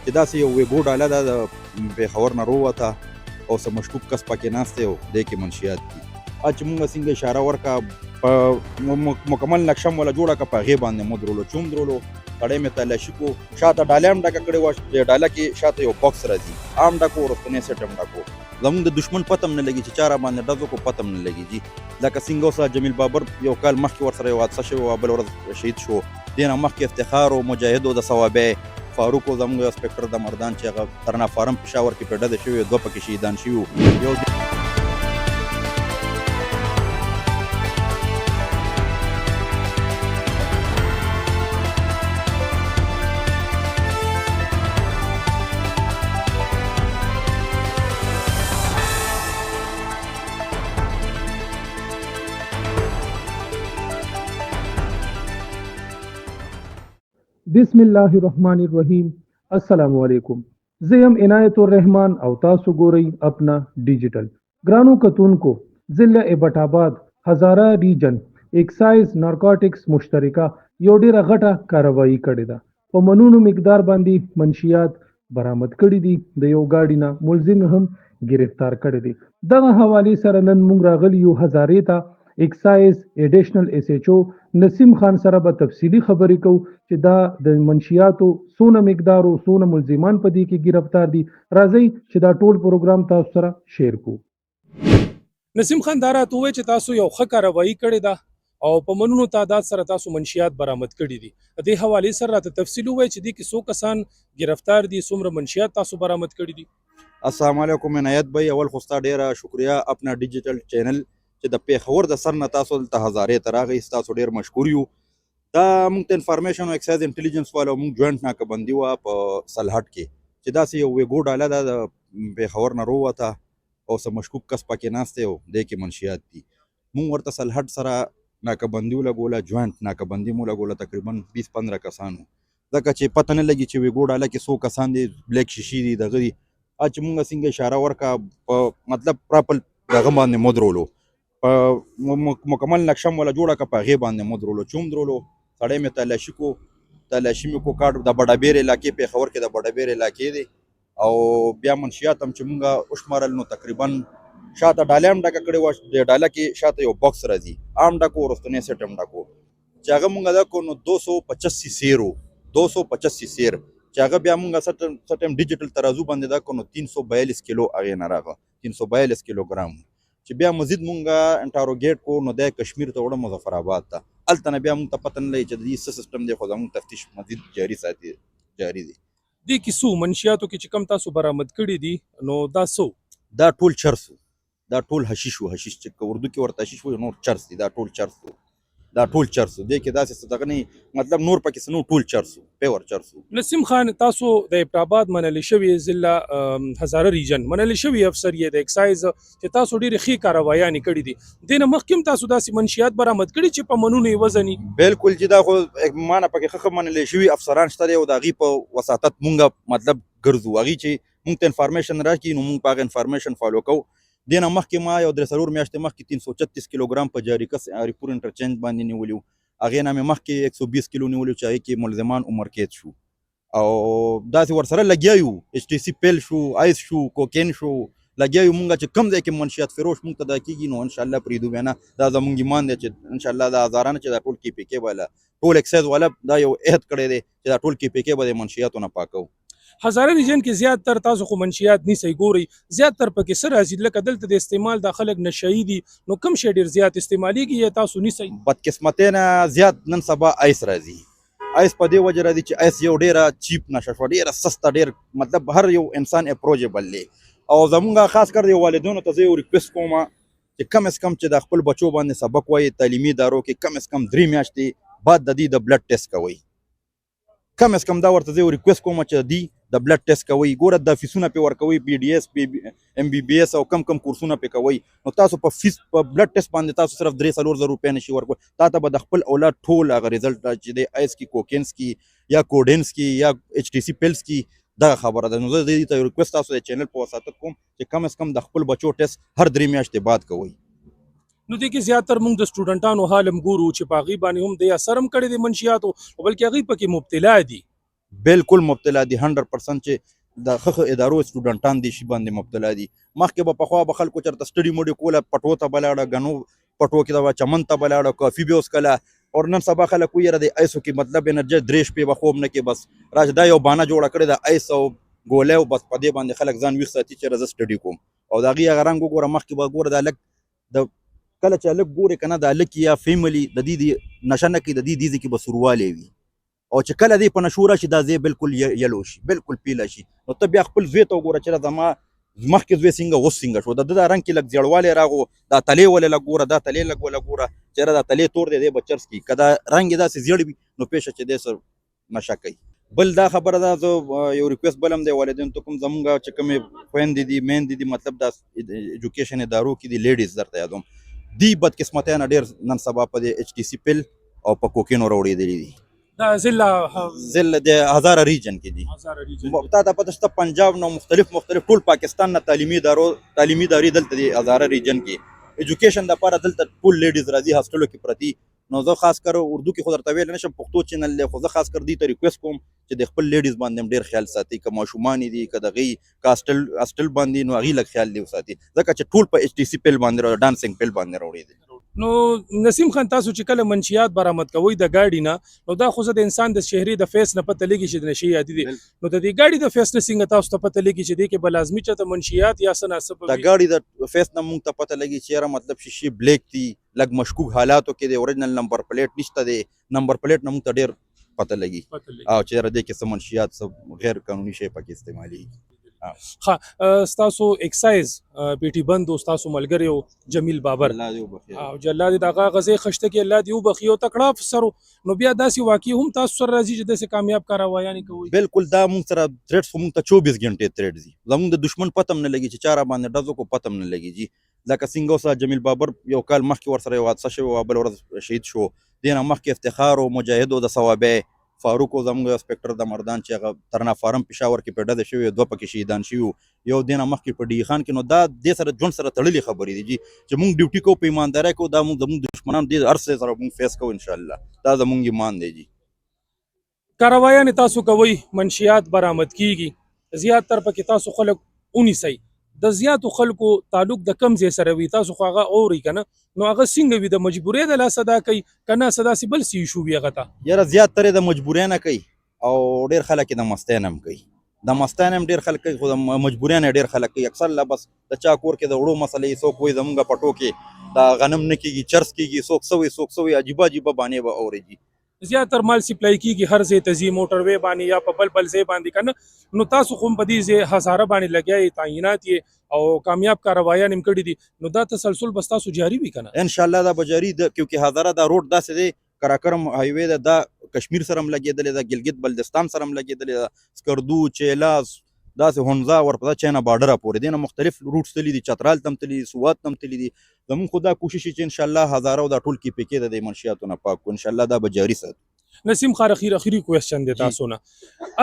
چې داسې یو ویګو ډاله ده د پېښور نه راووته او څه مشکوک کس پکې ناست دی او دی کې منشیات دي. چې موږ څنګه اشاره ورکړه په مکمل نقشه مو وله جوړه کړه، په هغې باندې مو درولو چې هم درولو. سړی مې تلاشي کړو، شاته ډالۍ هم ډکه کړې وه، ډاله کې شاته یو بکس راځي، عام ډکو، وروستنی سیټ هم ډکو. زمونږ د دشمن پته هم نه لګي چې چا را باندې ډز وکړو، پته هم نه لګېږي. لکه څنګه اوس جمیل بابر یو کال مخکې ورسره یو حادثه شوې وه، بله ورځ شهید شو. دې نه مخکې افتخار و مجاهد و د ثوابی فاروق و زموږ انسپکټر د مردان چې هغه ترنا فارم پېښور کې پرې ډزې شوې، دوه پکې شهیدان شوي وو. یو بسم الله الرحمن الرحیم. السلام علیکم. زه یم عنایت الرحمن او تاسو ګورئ اپنا ډیجیټل. ګرانو کتونکو، ضلع ایبټ آباد هزاره ریجن ایکسایز نارکوټکس مشترکه یو ډیره غټه کاروایی کړې ده. په منونو مقدار باندې منشیات برآمد کړي دي، د یو گاډي نه ملزم هم گرفتار کړي دي. دغه حوالې سره نن موږ راغلي یو هزارې ته ایکسایز ایډیشنل ایس ایچ او نسیم خان سره به تفصیلی خبرې کوو چې دا د منشیاتو څونه مقدار او څونه ملزمان په دې کې گرفتار دي. راځئ چې دا ټول پروګرام تاسو سره شیر کوو. نسیم خان دا راته ووایه چې تاسو یو ښه کاروایی کړې ده او په منونو تعداد سره تاسو منشیات برآمد کړي دي. دې حوالې سره راته تفصیل ووایه چې دې کې څو کسان گرفتار دي، څومره منشیات تاسو برآمد کړي دي. السلام علیکم عنایت بھائی، اول خو ستا ډېره شکریه اپنا ډیجیټل چینل چې د پېښور د سر نه تاسو دلته هزارې ته راغئ، ستاسو ډېر مشکور یو. دا موږ ته انفارمیشن او اکسایز انټیلیجنس والو موږ جوینټ ناکهبندي وه په سلهټ کې چې داسې یو ویګو ډاله ده د پېښور نه راووته او څه مشکوک کس پکې ناست دی او دی کې منشیات دي. موږ ورته سلهټ سره ناکهبندي ولګوله، جوینټ ناکهبندي مو ولګوله، تقریبا 20-15 کسانو، ځکه چې پته نه لګي چې ویګو ډاله کې څو کسان دي، بلیک شیشې دي، دغه دي. چې موږ څنګه اشاره ورکړه په مطلب پراپر دغه باندې مو درولو، په مکمل نقشه مو وله جوړه کړه، په هغې باندې مو درولو چې هم درولو. سړی مې تلاشي کړو، تلاشي مې کړو، کارډ د بډابیر علاقې، پېښور کې د بډابیر علاقې دی. او بیا منشیات هم چې مونږ وشمارل نو تقریبا شاته ډالۍ هم ډکه کړې وه، د ډاله کې شاته یو بکس راځي، عام ډکو، وروستنی سیټ هم ډکو، چې هغه مونږ دا کړو نو 285 سیر و، 285 سیر، چې هغه بیا مونږ څه ټایم ډیجیټل ترازو باندې دا کړو نو 342 کیلو هغې نه راغله، 342 کیلوګرام. چې بیا مزید مونږ انټاروګیټ کو نو دی کشمیر ته وړه، مظفر آباد ته. هلته نه بیا مونږ ته پته نه لګي چې د دې څه سیسټم دی، خو زموږ تفتیش مزید جاري دی. دې کې څو منشیاتو کې چې کم تاسو برآمد کړي دي نو دا څو؟ دا ټول چرس و، دا ټول حشیش و، حشیش چې اردو کې ورته حشیش وایي، نور چرس دي، دا ټول چرس و، دا ټول چرس و. دې کې داسې څه دغه نه، مطلب نور پکې څه نو، ټول چرس و، پیور چرس و. نسیم خان، تاسو د ایبټ آباد منلې شوې ضلع هزاره ریجن منلې شوې افسر یې د اکسایز چې تاسو ډېرې ښې کاروایانې کړي دي. دې نه مخکې هم تاسو داسې منشیات برآمد کړي چې په منونو یې وزني؟ بالکل چې دا خو ما نه پکې ښه منلې شوي افسران شته دی او د هغې په وساطت مونږ مطلب ګرځو، هغې چې مونږ ته انفارمیشن راکړي نو مونږ په هغه انفارمیشن فالو کوو. دې نه مخکې ما یو 3 میاشتې مخکې 336 کیلوګرام په جاریکس هریپور انټرچینج باندې نیولي وو. هغې نه مې مخکې 120 کیلو نیولي چې هغې کې ملزمان عمر قید شو او داسې ورسره لګیا یو، ایچ ټي سی پیل شو، آیس شو، کوکین شو، لګیا یو. مونږ چې کوم ځای کې منشیات فروش مونږ ته دا کېږي نو انشاءالله پرېږدو بیا نه. دا زمونږ ایمان دی چې انشاءالله دا هزارانه چې دا ټول کې پی کې والا ټول اکسایز والا دا یو عهد کړی دی چې دا ټول کې پی کې به د منشیاتو نه پاکو. هزاره ریجن کې زیات تر تاسو خو منشیات نیسئ، ګورئ زیات تر پکې څه راځي؟ لکه دلته د استعمال دا خلک نشهیي دي، نو کوم شی ډېر زیات استعمالیږي یا تاسو نیسئ؟ بدقسمتۍ نه زیات نن سبا آیس راځي. آیس په دې وجه راځي چې آیس یو ډېره چیپ نشه شوه، ډېره سسته، ډېر مطلب هر یو انسان اپروچیبل دی. او زمونږ خاص کر د والدینو ته زه یو ریکویسټ کوم چې کم از کم چې د خپل بچو باندې سبق وایي تعلیمي ادارو کې، کم از کم 3 میاشتې بعد د دې د بلډ ټیسټ کوئ. کم از کم دا ورته زه یو ریکویسټ کوم چې د د بلډ ټیسټ کوئ. ګوره د فیسونه پې ورکوئ، بي ډي ایس، ایم بي بي ایس او کم کورسونه پې کوئ، نو تاسو په فیس په بلډ ټیسټ باندې تاسو صرف 3-4 زره روپۍ نشي ورکوئ. تا ته به د خپل اولاد ټول هغه ریزلټ چې دی آیس کې، کوکینس کې، یا کوډینس کې، یا ایچ ټي سی پیلس کې، دغه خبره ده. نو زه دې ته ریکویسټ تاسو د چینل په وساطت کوم چې کم از کم د خپل بچو ټیسټ هر 3 میاشتې بعد کوئ. نو دې کې زیاتر موږ د سټوډنټانو حال هم ګورو چې په هغې باندې هم د اثر هم کړی دی منشیاتو، بلکې هغوی پکې مبتلا دي. بالکل مبتلا دي 100% چې د ښه ادارو سټوډنټان دي شي باندې مبتلا دي. مخکې به پخوا به خلکو چېرته سټډي موډي کوله پټو ته به لاړه ګنو پټو کې به چمن ته به لاړه کافي به وڅکله اور نن سبا خلک وایي یاره د ایسو کې مطلب انرژي 3 شپې به خوب نه کې بس راشه دا یو بانه جوړه کړې ده ایس او ګولۍ او بس په دې باندې خلک ځان ویښ ساتي چې زه سټډي کوم او د هغې هغه رنګ وګوره مخکې به ګوره دا لږ د کله چې هلک ګورې که نه دا هلک یا فیملي د دې نشه نه کوي د دې کې به سوروالی وي او چې کله دې په نشو راشي دا ځای بالکل یلو شي بالکل پیله شي نو ته بیا خپل زوی ته وګوره چې زما مخکې زوی څنګه اوس څنګه شو د ده دا رنګ کې لږ زیړوالی راغو دا تلې ولې لږ ګوره دا تلې لږ ولې ګوره چېرې دا تلې تور دی دی به چرس کړي که دا رنګ یې داسې زیړ وي نو پیښه چې دی سر نشه کوي. بل دا خبره ده زه یو ریکویسټ بل هم دی والدینو ته کوم زمونږ چې کومې خویندې دي میندې دي مطلب دا ایجوکیشن ادارو کې دي لیډیز درته یادوم دی بدقسمتیانه ډېر نن سبا په د ایچ ټي سی پل او په کوکینو راوړېدلي دي. دا ضلع د هزاره ریجن کې دي تا ته پته شته پنجاب نو مختلف ټول پاکستان نه تعلیمي ادارې دلته دي هزاره ریجن کې ایجوکیشن دپاره دلته ټول لیډیز راځي هاسټلو کې پرتي نو زه خاص کر اردو کې خو درته ویلی نشم پښتو چینل دی خو زه خاص کر دې ته ریکویسټ کوم چې د خپل لیډیز باندې هم ډېر خیال ساتي که ماشومان دي که د هغې که هاسټل باندې نو هغې لږ خیال دې وساتي ځکه چې ټول په ایچ ټي سی پل باندې ډانسنګ پل باندې راوړي دي. نو نسیم خان تاسو چې کله منشیات برآمد کوئ د ګاډي نه نو دا خو د انسان د شهري د فیس نه پته لګي چې د نشي یادي دي نو د دې ګاډي د فیس نه څنګه تاسو ته پته لګي چې دې کې به لازمي چېرته منشیات یا څه ناڅه د ګاډي د فیس نه مونږ ته پته لګي چې یاره مطلب شیشې بلیک دي لږ مشکوک حالاتو کې د اوریجنل نمبر پلیټ نشته دی نمبر پلیټ نه مونږ ته ډېر پته لګي او چې یاره دې کې څه منشیات څه غیر قانوني شی پکې استعمالېږي. ستاسو اکسایز پیټي بند او ستاسو ملګری جمیل بابر او جلاد دغه غزې خشته کې الله دی وبخي او تکړه افسر نو بیا داسې واقع هم تاسو سره راځي چې داسې کامیاب کاروایانې کوي. بالکل دا مونږ سره تھریټس خو مونږ ته 24 غنټې تھریټ دي زمونږ د دشمن پته هم نه لګي چې چا راباندې ډزو کو پته هم نه لګي جي لکه څنګه اوس جمیل بابر یو کال مخکې ورسره یو حادثه شوې وه بل ورځ شهید شو دې نه مخکې افتخار او مجاهد او د ثوابۍ فاروق او زموږ انسپکټر د مردان چې هغه ترنا فارم پېښور کې په ډزه شوي 2 پکې شهیدان شوي یو دې نه مخکې په ډي خان کې نو دا دې سره ژوند سره تړلې خبرې دي جي چې مونږ ډیوټي کوو په ایماندارۍ کوو دا مونږ زموږ دشمنان دې هر څه سره مونږ فیس کوو انشاءالله دا زمونږ ایمان دی جي. کاروایانې تاسو کوئ منشیات برآمد کیږي زیاتر پکې تاسو خلک ونیسئ د زیاتو خلکو تعلق د کم ځای سره وي تاسو خو هغه اورئ که نه نو هغه څنګه وي د مجبورۍ د لاسه دا کوي که نه څه داسې بل څه ایشو وي هغه ته یاره زیاتره یې د مجبورۍ نه کوي او ډېر خلک یې د مستۍ نه هم کوي د مستۍ نه هم ډېر خلک کوي خو د مجبورۍ نه ډېر خلک کوي اکثر لا بس د چا کور کې د وړو مسلې څوک وایي زمونږ پټو کې دا غنم نه کېږي چرس کېږي څوک څه وایي عجیبه بانې به اورېږي زیاتر مال سپلای کیږي هر ځای ته ځي موټر وی باندې یا په بل ځای باندې کنه نو تاسو خو په دې ځای هزاره باندې لګیاي تعینات او کامیاب کاروایان هم کړي دي نو دا تسلسل بس تاسو جاری وي کنه ان شاء الله دا به جاری ده کیونکه هزاره دا روډ داسې دی کراکرم هایوی ده دا کشمیر سره هم لګېدلې ده ګلګت بلدستان سره هم لګېدلې ده سکردو چیلاس داسې هونزا ورپسې چاینا بارډره پورې دی نه مختلف روټس تللي دي چترال ته هم تللي دي سوات ته هم تللي دي زموږ خو دا کوشش چې انشاءالله هزاره او دا ټول کې پکې د منشیاتو نه پاک کړو انشاءالله دا به جاري ساتو. نسیم خان اخیری کوېسچن دی تاسو نه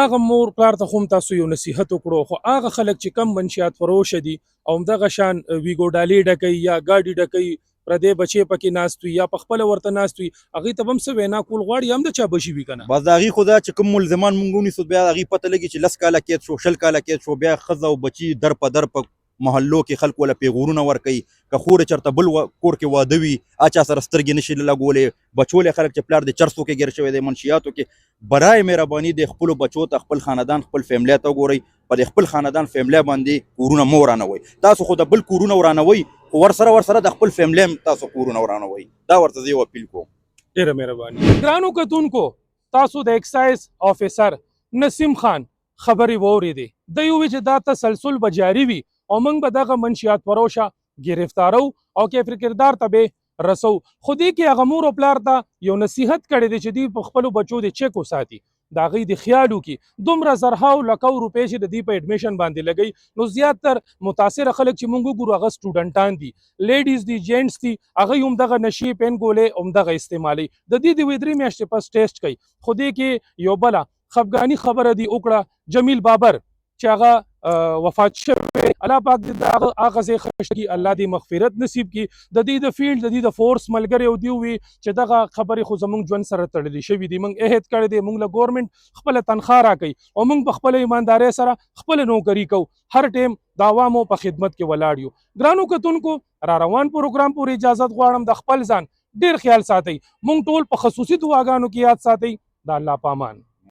هغه مور پلار ته هم تاسو یو نصیحت وکړو خو هغه خلک چې کم منشیات فروشه دي او همدغه شان ویګو ډالۍ ډکوي یا ګاډي ډکوي پردې بچې پکې ناست وي یا په خپله ورته ناست وي هغې ته به هم څه وینا کول غواړي هم د چا بشي وي که نه بس د هغې خو دا چې کوم ملزمان مونږ ونیسو بیا هغې پته لګي چې 10 کاله قید شو 20 کاله قید شو بیا ښځه او بچي در په محلو کې خلک ولا پیغورونه ورکوي که خورې چېرته بل کور کې واده وي چا سره سترګې نشي لګولې بچولې خلک چې پلار د چرسو کې ګیر شوی دی منشیاتو کې برای مهرباني د خپلو بچو ته خپل خاندان خپل فیملی ته وګورئ په د خپل خاندان فیملی باندې کورونه مه ورانوئ تاسو خو د بل کورونه ورانوئ خو ورسره د خپل فیملی هم تاسو کورونه ورانوئ دا ورته زه یو اپیل کوم. ډېره مهرباني. ګرانو کتونکو تاسو د ایکسایز افیسر نسیم خان خبرې واورېدې دی وویل چې دا تسلسل به جاري وي او موږ به دغه منشیات فروشه گرفتارو او کیفر کردار ته به رسو خو دې کې هغه مور او پلار ته یو نصیحت کړی دی چې دوی په خپلو بچو د چیک وساتي د هغوی د خیال وکړي دومره زرهاو لکو روپۍ چې د دوی په ایډمیشن باندې لګوي نو زیاتر متاثره خلک چې موږ وګورو هغه سټوډنټان دي لیډیز دي جینټس دي هغوی هم دغه نشي پین ګولې همدغه استعمالوي د دې د 3 میاشتې پس ټیسټ کوي خو دې کې یو بله خفګاني خبره دی وکړه جمیل بابر چې هغه وفات شوی الله پاک دې د هغه ځای ښه کړي، الله دې مغفرت نصیب کړي. د دې د فیلډ د دې د فورس ملګري او دې وي چې دغه خبرې خو زموږ ژوند سره تړلې شوي دي. موږ عهد کړی دی، موږ له ګورنمنټ خپله تنخوا راکوي او موږ په خپله ایماندارۍ سره خپله نوکري کوو، هر ټیم د عوامو په خدمت کې ولاړ یو. ګرانو کتونکو، را روان پروګرام پورې اجازت غواړم د خپل ځان ډېر خیال ساتئ. موږ ټول په خصوصي دعاګانو کې یاد ساتئ. د الله په امان.